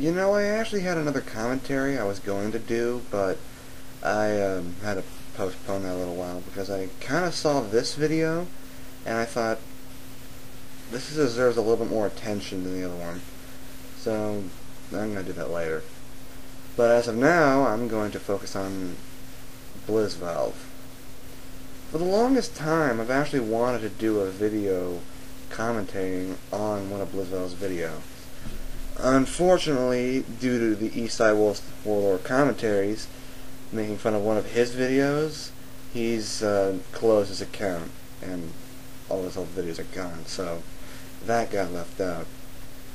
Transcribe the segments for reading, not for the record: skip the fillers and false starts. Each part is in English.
You know, I actually had another commentary I was going to do, but I had to postpone that a little while because I kind of saw this video, and I thought this deserves a little bit more attention than the other one. So I'm going to do that later. But as of now, I'm going to focus on Blizzvalve. For the longest time, I've actually wanted to do a video commentating on one of Blizzvalve's videos. Unfortunately, due to the Eastside Warlord commentaries making fun of one of his videos, he's closed his account, and all his old videos are gone, so that got left out.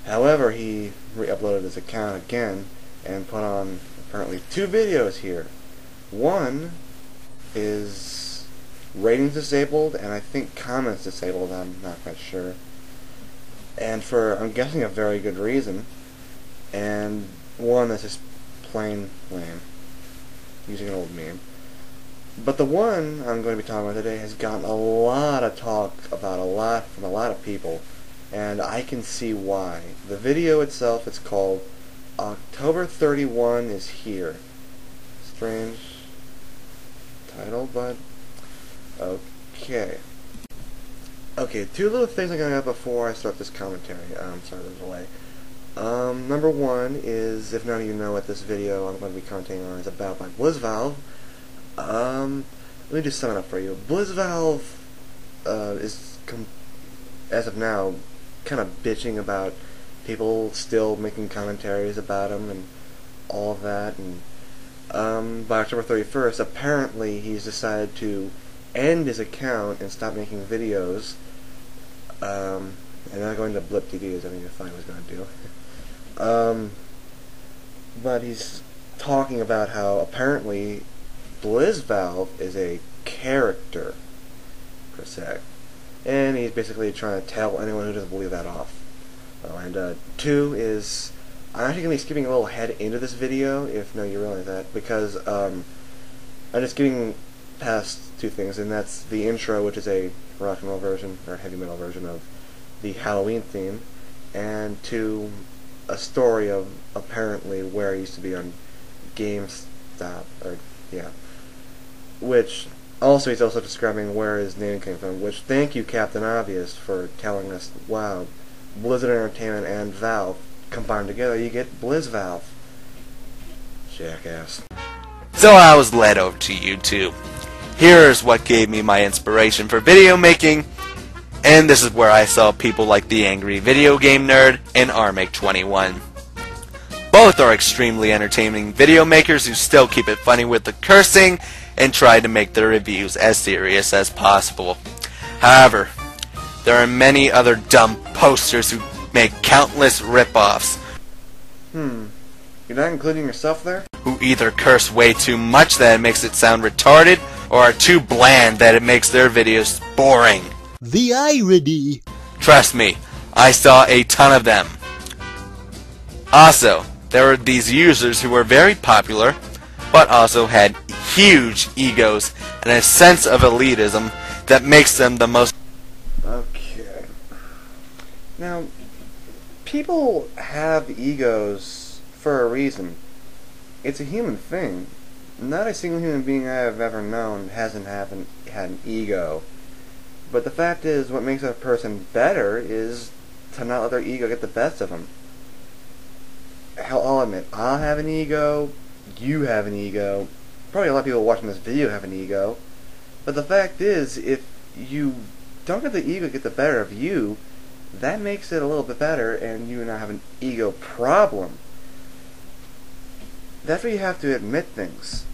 However, he re-uploaded his account again and put on apparently 2 videos here. One is ratings disabled, and I think comments disabled, I'm not quite sure. And for, I'm guessing, a very good reason. And one that's just plain lame, using an old meme. But the one I'm going to be talking about today has gotten a lot of talk about from a lot of people, and I can see why. The video itself is called October 31 is Here. Strange title, but okay. Okay, 2 little things I'm going to have before I start this commentary. Sorry for the delay. Number 1 is, if none of you know what this video I'm going to be commentating on is about by Blizzvalve, let me just sum it up for you. Blizzvalve is, as of now, kind of bitching about people still making commentaries about him and all of that, and by October 31st, apparently he's decided to end his account and stop making videos. And not going to blip TD as I thought he was going to do. But he's talking about how apparently Blizzvalve is a character, per se. And he's basically trying to tell anyone who doesn't believe that off. And 2 is, I'm actually going to be skipping a little ahead into this video, if no you realize that, because I'm just getting past 2 things, and that's the intro, which is a rock and roll version, or heavy metal version of the Halloween theme, and 2, a story of apparently where he used to be on GameStop, or yeah, which also he's also describing where his name came from, which thank you Captain Obvious for telling us, wow, Blizzard Entertainment and Valve combined together, you get Blizzvalve. Jackass. So I was led over to YouTube. Here's what gave me my inspiration for video making, and this is where I saw people like the Angry Video Game Nerd and Armake21. Both are extremely entertaining video makers who still keep it funny with the cursing and try to make their reviews as serious as possible. However, there are many other dumb posters who make countless rip-offs. You're not including yourself there? Who either curse way too much that it makes it sound retarded, or are too bland that it makes their videos boring. The irony. Trust me, I saw a ton of them. Also, there were these users who were very popular, but also had huge egos and a sense of elitism that makes them the most... Okay. Now, people have egos for a reason. It's a human thing. Not a single human being I have ever known hasn't had an ego. But the fact is, what makes a person better is to not let their ego get the best of them. Hell, I'll admit, I'll have an ego, you have an ego, probably a lot of people watching this video have an ego. But the fact is, if you don't let the ego get the better of you, that makes it a little bit better, and you and I have an ego problem. That's where you have to admit things.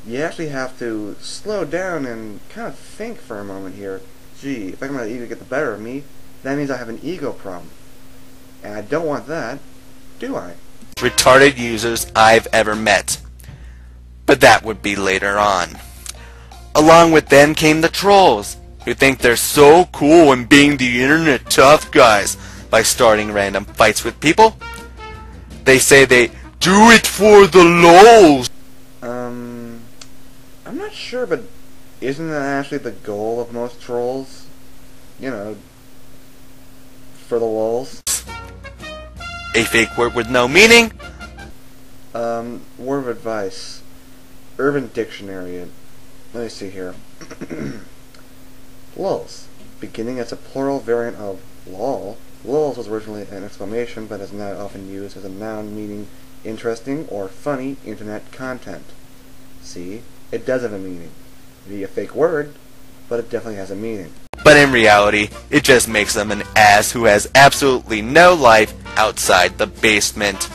You actually have to slow down and kind of think for a moment here. Gee, if I can let the ego get the better of me, that means I have an ego problem. And I don't want that, do I? Retarded users I've ever met. But that would be later on. Along with them came the trolls, who think they're so cool and being the internet tough guys by starting random fights with people. They say they do it for the lols. I'm not sure, but isn't that actually the goal of most trolls? You know, for the lulz. A fake word with no meaning? Word of advice. Urban Dictionary. Let me see here. Lulz. Beginning as a plural variant of lol. Lulz was originally an exclamation, but is now often used as a noun meaning interesting or funny internet content. See? It does have a meaning. It'd be a fake word, but it definitely has a meaning. But in reality, it just makes them an ass who has absolutely no life outside the basement.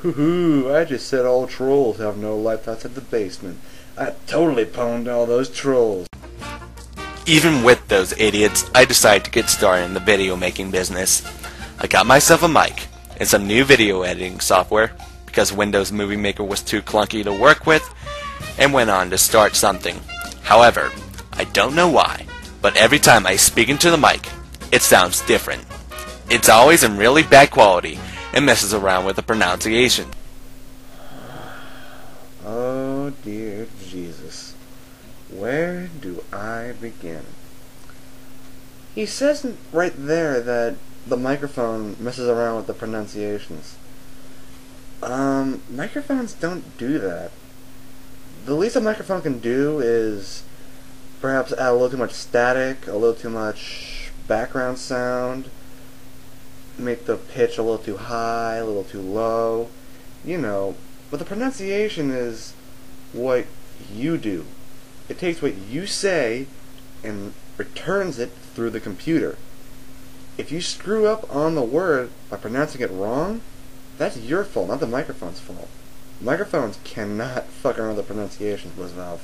Hoo-hoo, I just said all trolls have no life outside the basement. I totally pwned all those trolls. Even with those idiots, I decided to get started in the video making business. I got myself a mic and some new video editing software because Windows Movie Maker was too clunky to work with, and went on to start something. However, I don't know why, but every time I speak into the mic, it sounds different. It's always in really bad quality and messes around with the pronunciation. Oh dear Jesus. Where do I begin? He says right there that the microphone messes around with the pronunciations. Microphones don't do that. The least a microphone can do is perhaps add a little too much static, a little too much background sound, make the pitch a little too high, a little too low, you know. But the pronunciation is what you do. It takes what you say and returns it through the computer. If you screw up on the word by pronouncing it wrong, that's your fault, not the microphone's fault. Microphones cannot fuck around with the pronunciations, Blizzvalve.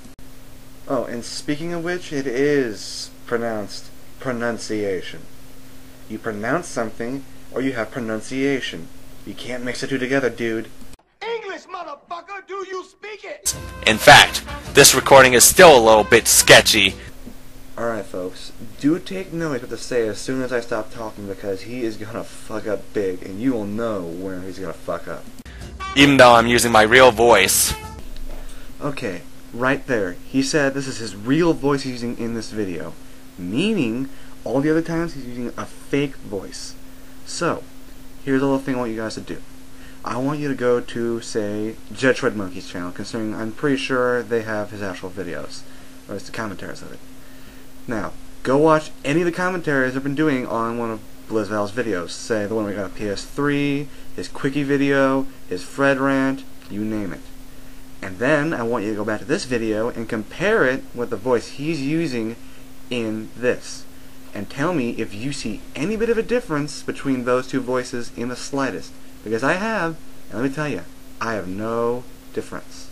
Oh, and speaking of which, it is pronounced pronunciation. You pronounce something, or you have pronunciation. You can't mix the two together, dude. English, motherfucker, do you speak it? In fact, this recording is still a little bit sketchy. Alright, folks, do take note what to say as soon as I stop talking, because he is gonna fuck up big, and you will know when he's gonna fuck up. Even though I'm using my real voice. Okay, right there. He said this is his real voice he's using in this video, meaning all the other times he's using a fake voice. So, here's a little thing I want you guys to do. I want you to go to, say, Judge Red Monkey's channel, considering I'm pretty sure they have his actual videos, or it's the commentaries of it. Now, go watch any of the commentaries I've been doing on one of Blizzvalve's videos. Say the one we got on PS3, his quickie video, his Fred rant, you name it. And then I want you to go back to this video and compare it with the voice he's using in this. And tell me if you see any bit of a difference between those two voices in the slightest. Because I have, and let me tell you, I have no difference.